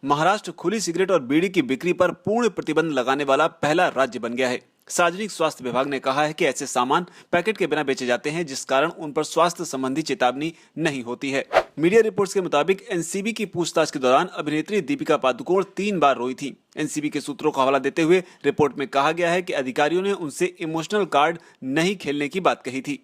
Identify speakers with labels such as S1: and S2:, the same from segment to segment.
S1: महाराष्ट्र खुली सिगरेट और बीड़ी की बिक्री पर पूर्ण प्रतिबंध लगाने वाला पहला राज्य बन गया है। सार्वजनिक स्वास्थ्य विभाग ने कहा है कि ऐसे सामान पैकेट के बिना बेचे जाते हैं, जिस कारण उन पर स्वास्थ्य संबंधी चेतावनी नहीं होती है। मीडिया रिपोर्ट्स के मुताबिक एनसीबी की पूछताछ के दौरान अभिनेत्री दीपिका पादुकोण 3 बार रोई थी। एनसीबी के सूत्रों का हवाला देते हुए रिपोर्ट में कहा गया है कि अधिकारियों ने उनसे इमोशनल कार्ड नहीं खेलने की बात कही थी।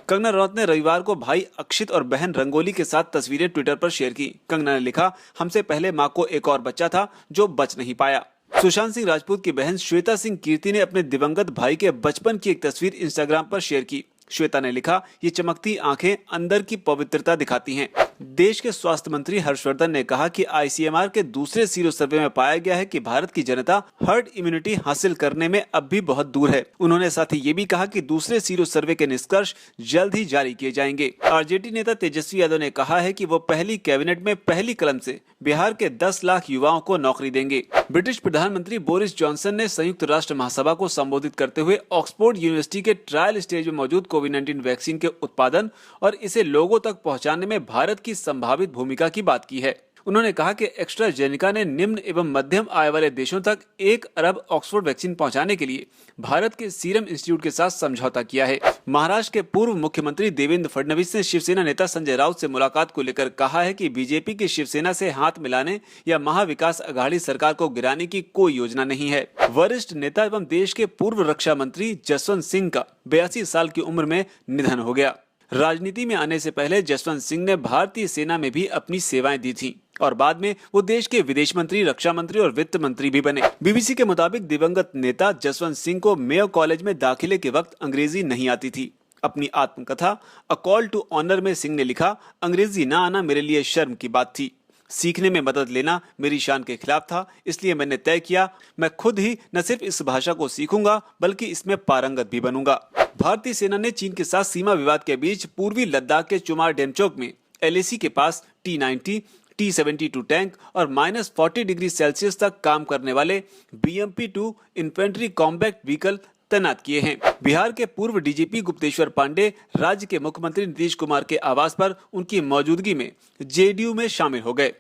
S1: कंगना रनौत ने रविवार को भाई अक्षित और बहन रंगोली के साथ तस्वीरें ट्विटर पर शेयर की। कंगना ने लिखा, हमसे पहले मां को एक और बच्चा था जो बच नहीं पाया। सुशांत सिंह राजपूत की बहन श्वेता सिंह कीर्ति ने अपने दिवंगत भाई के बचपन की एक तस्वीर इंस्टाग्राम पर शेयर की। श्वेता ने लिखा, ये चमकती आंखें अंदर की पवित्रता दिखाती हैं। देश के स्वास्थ्य मंत्री हर्षवर्धन ने कहा कि आईसीएमआर के दूसरे सीरो सर्वे में पाया गया है कि भारत की जनता हर्ड इम्यूनिटी हासिल करने में अब भी बहुत दूर है। उन्होंने साथ ही ये भी कहा कि दूसरे सीरो सर्वे के निष्कर्ष जल्द ही जारी किए जाएंगे। आरजेडी नेता तेजस्वी यादव ने कहा है कि वो पहली कैबिनेट में पहली कलम से बिहार के 10 लाख युवाओं को नौकरी देंगे। ब्रिटिश प्रधानमंत्री बोरिस जॉनसन ने संयुक्त राष्ट्र महासभा को संबोधित करते हुए ऑक्सफोर्ड यूनिवर्सिटी के ट्रायल स्टेज में मौजूद कोविड-19 वैक्सीन के उत्पादन और इसे लोगों तक पहुंचाने में भारत की संभावित भूमिका की बात की है। उन्होंने कहा कि एक्स्ट्राजेनेका ने निम्न एवं मध्यम आय वाले देशों तक 1 अरब ऑक्सफोर्ड वैक्सीन पहुंचाने के लिए भारत के सीरम इंस्टीट्यूट के साथ समझौता किया है। महाराष्ट्र के पूर्व मुख्यमंत्री देवेंद्र फडणवीस ने शिवसेना नेता संजय राउत से मुलाकात को लेकर कहा है कि बीजेपी की शिवसेना से हाथ मिलाने या महाविकास अघाड़ी सरकार को गिराने की कोई योजना नहीं है। वरिष्ठ नेता एवं देश के पूर्व रक्षा मंत्री जसवंत सिंह का 82 साल की उम्र में निधन हो गया। राजनीति में आने से पहले जसवंत सिंह ने भारतीय सेना में भी अपनी सेवाएं दी थीं और बाद में वो देश के विदेश मंत्री, रक्षा मंत्री और वित्त मंत्री भी बने। बीबीसी के मुताबिक दिवंगत नेता जसवंत सिंह को मेयो कॉलेज में दाखिले के वक्त अंग्रेजी नहीं आती थी। अपनी आत्मकथा अ कॉल टू ऑनर में सिंह ने लिखा, अंग्रेजी न आना मेरे लिए शर्म की बात थी। सीखने में मदद लेना मेरी शान के खिलाफ था, इसलिए मैंने तय किया मैं खुद ही न सिर्फ इस भाषा को सीखूंगा बल्कि इसमें पारंगत भी बनूंगा। भारतीय सेना ने चीन के साथ सीमा विवाद के बीच पूर्वी लद्दाख के चुमार डेमचोक में एलएसी के पास T-90, T-72 टैंक और -40 डिग्री सेल्सियस तक काम करने वाले BMP-2 इन्फेंट्री कॉम्बैक्ट व्हीकल तैनात किए हैं। बिहार के पूर्व डीजीपी गुप्तेश्वर पांडे राज्य के मुख्यमंत्री नीतीश कुमार के आवास पर उनकी मौजूदगी में जेडीयू में शामिल हो गए।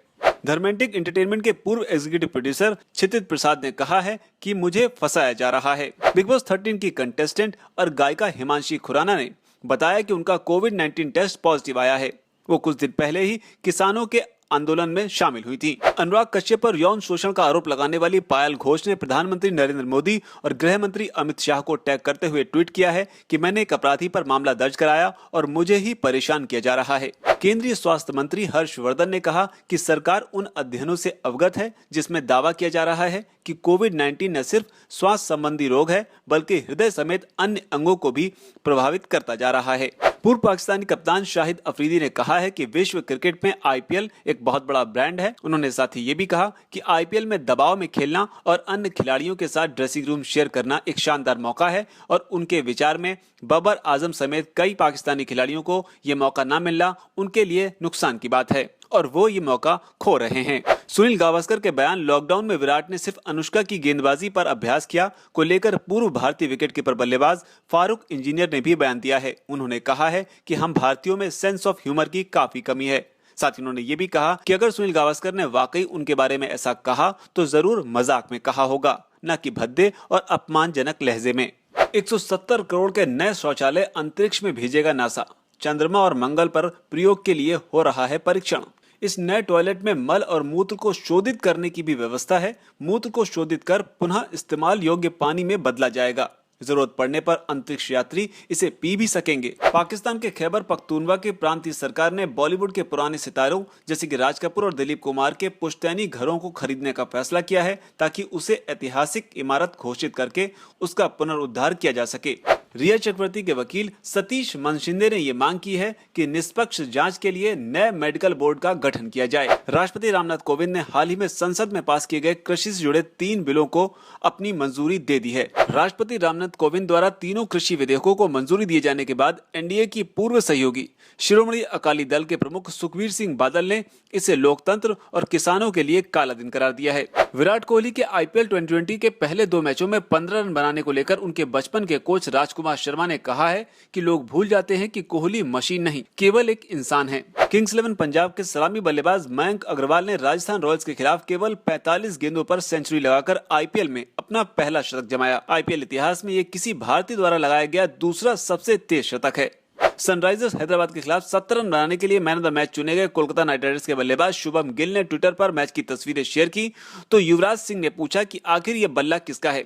S1: धर्मेंटिक एंटरटेनमेंट के पूर्व एग्जीक्यूटिव प्रोड्यूसर क्षितिज प्रसाद ने कहा है कि मुझे फंसाया जा रहा है। बिग बॉस 13 की कंटेस्टेंट और गायिका हिमांशी खुराना ने बताया कि उनका कोविड-19 टेस्ट पॉजिटिव आया है। वो कुछ दिन पहले ही किसानों के आंदोलन में शामिल हुई थी। अनुराग कश्यप पर यौन शोषण का आरोप लगाने वाली पायल घोष ने प्रधानमंत्री नरेंद्र मोदी और गृह मंत्री अमित शाह को टैग करते हुए ट्वीट किया है कि मैंने एक अपराधी पर मामला दर्ज कराया और मुझे ही परेशान किया जा रहा है। केंद्रीय स्वास्थ्य मंत्री हर्षवर्धन ने कहा कि सरकार उन अध्ययनों से अवगत है जिसमें दावा किया जा रहा है कि कोविड-19 न सिर्फ श्वास संबंधी रोग है बल्कि हृदय समेत अन्य अंगों को भी प्रभावित करता जा रहा है। पूर्व पाकिस्तानी कप्तान शाहिद अफरीदी ने कहा है कि विश्व क्रिकेट में आईपीएल एक बहुत बड़ा ब्रांड है। उन्होंने साथ ही ये भी कहा कि आईपीएल में दबाव में खेलना और अन्य खिलाड़ियों के साथ ड्रेसिंग रूम शेयर करना एक शानदार मौका है और उनके विचार में बाबर आजम समेत कई पाकिस्तानी खिलाड़ियों को ये मौका न मिलना उनके लिए नुकसान की बात है और वो ये मौका खो रहे हैं। सुनील गावस्कर के बयान लॉकडाउन में विराट ने सिर्फ अनुष्का की गेंदबाजी पर अभ्यास किया को लेकर पूर्व भारतीय विकेटकीपर बल्लेबाज फारूक इंजीनियर ने भी बयान दिया है। उन्होंने कहा है कि हम भारतीयों में सेंस ऑफ ह्यूमर की काफी कमी है। साथ ही उन्होंने ये भी कहा कि अगर सुनील गावस्कर ने वाकई उनके बारे में ऐसा कहा तो जरूर मजाक में कहा होगा, न कि भद्दे और अपमानजनक लहजे में। 170 करोड़ के नए शौचालय अंतरिक्ष में भेजेगा नासा। चंद्रमा और मंगल पर प्रयोग के लिए हो रहा है परीक्षण। इस नए टॉयलेट में मल और मूत्र को शोधित करने की भी व्यवस्था है। मूत्र को शोधित कर पुनः इस्तेमाल योग्य पानी में बदला जाएगा। जरूरत पड़ने पर अंतरिक्ष यात्री इसे पी भी सकेंगे। पाकिस्तान के खैबर पख्तूनवा के प्रांतीय सरकार ने बॉलीवुड के पुराने सितारों जैसे कि राज कपूर और दिलीप कुमार के पुश्तैनी घरों को खरीदने का फैसला किया है ताकि उसे ऐतिहासिक इमारत घोषित करके उसका पुनरुद्धार किया जा सके। रिया चक्रवर्ती के वकील सतीश मनशिंदे ने ये मांग की है कि निष्पक्ष जांच के लिए नए मेडिकल बोर्ड का गठन किया जाए। राष्ट्रपति रामनाथ कोविंद ने हाल ही में संसद में पास किए गए कृषि से जुड़े 3 बिलों को अपनी मंजूरी दे दी है। राष्ट्रपति रामनाथ कोविंद द्वारा तीनों कृषि विधेयकों को मंजूरी दिए जाने के बाद एनडीए की पूर्व सहयोगी शिरोमणि अकाली दल के प्रमुख सुखबीर सिंह बादल ने इसे लोकतंत्र और किसानों के लिए काला दिन करार दिया है। विराट कोहली के आईपीएल 2020 के पहले 2 मैचों में 15 रन बनाने को लेकर उनके बचपन के कोच राजकुमार शर्मा ने कहा है कि लोग भूल जाते हैं कि कोहली मशीन नहीं, केवल एक इंसान है। किंग्स 11 पंजाब के सलामी बल्लेबाज मयंक अग्रवाल ने राजस्थान रॉयल्स के खिलाफ केवल 45 गेंदों पर सेंचुरी लगाकर आईपीएल में अपना पहला शतक जमाया। आईपीएल इतिहास में ये किसी भारतीय द्वारा लगाया गया दूसरा सबसे तेज शतक है। सनराइजर्स हैदराबाद के खिलाफ 70 रन बनाने के लिए मैन ऑफ द मैच चुने गए कोलकाता नाइट राइडर्स के बल्लेबाज शुभम गिल ने ट्विटर पर मैच की तस्वीरें शेयर की तो युवराज सिंह ने पूछा कि आखिर यह बल्ला किसका है।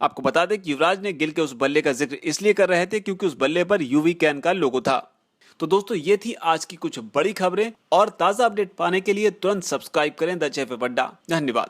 S1: आपको बता दें कि युवराज ने गिल के उस बल्ले का जिक्र इसलिए कर रहे थे क्योंकि उस बल्ले पर यूवी कैन का लोगो था। तो दोस्तों, ये थी आज की कुछ बड़ी खबरें और ताजा अपडेट पाने के लिए तुरंत सब्सक्राइब करें द चैफे अड्डा। धन्यवाद।